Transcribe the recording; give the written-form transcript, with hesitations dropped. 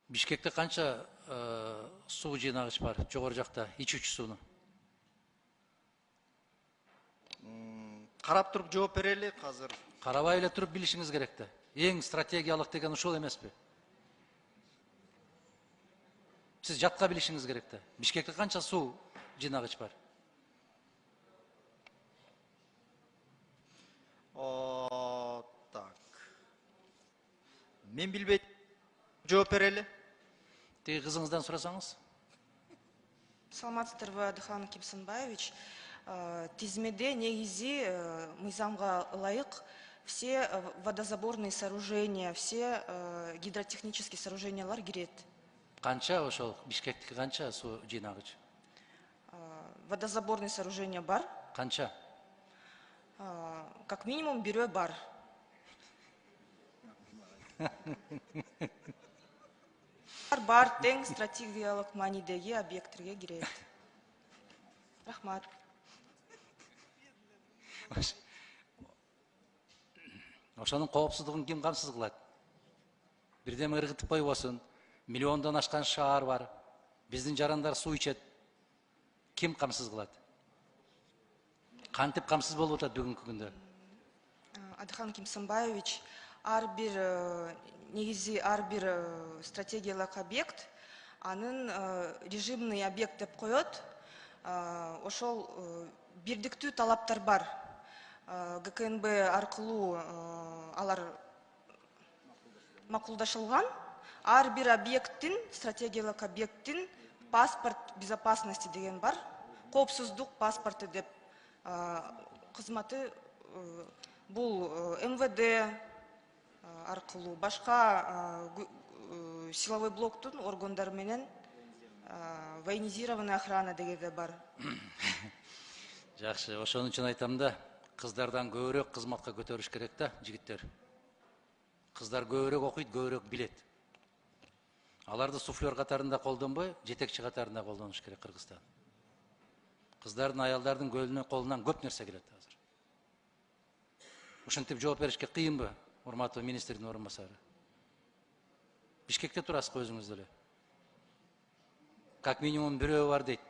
Бишкекте канча суу жыйнагыч бар жогору жакта, ичүүчү сууну? Карап туруп жооп берели азыр. Карабай эле туруп билишиңиз керек да. Эң стратегиялык деген ушул эмеспи? Сиз жатка билишиңиз керек да. Бишкекте канча суу жыйнагыч бар? Так. Мен билбейт, жооп берели. Тиги кызыңыздан сурасаңыз. Саламатсыздарбы, Адыхан Кимсанбаевич. Тизмеде негизи мыйзамга ылайык все водозаборные сооружения, все гидротехнические сооружениялар кирет. Канча ошол Бишкектики канча суу жыйнагыч? Водозаборные сооружения бар. Канча? Как минимум бирөө бар. Бар тең стратегиялык маанидеги объекттерге кирет. Рахмат. Ошонун коопсуздугун ким камсыз кылат? Бирдеме ыргытып койбосун. Миллиондон ашкан шаар бар. Биздин жарандар суу ичет. Ким камсыз кылат? Кантип камсыз болуп атат бүгүнкү күндө? Адыхан Кимсанбаевич, ар бир стратегиялык объект анын режимный объект деп коет. Ошол бирдиктүү талаптар бар. ГКНБ аркылуу алар макулдашылган. Ар бир объекттин, стратегиялык объекттин паспорт безопасности деген бар. Коопсуздук паспорты деп кызматы бул МВД аркылуу башка силовой блоктун органдары менен военизированная охрана дегенде бар. Жакшы, ошон үчүн айтам да, кыздардан көбүрөөк кызматка көтөрүш керек да, жигиттер. Кыздар көбүрөөк окуйт, көбүрөөк билет. Аларды суфлер катарында колдонбой, жетекчи катарында колдонуш керек Кыргызстан. Кыздардын, аялдардын колунан көп нерсе келет азыр. Ушинтип жооп беришке кыйынбы, урматтуу министрдин орун басары? Бишкекте турасызбы өзүңүз деле? Как минимум бирөө бар дейт.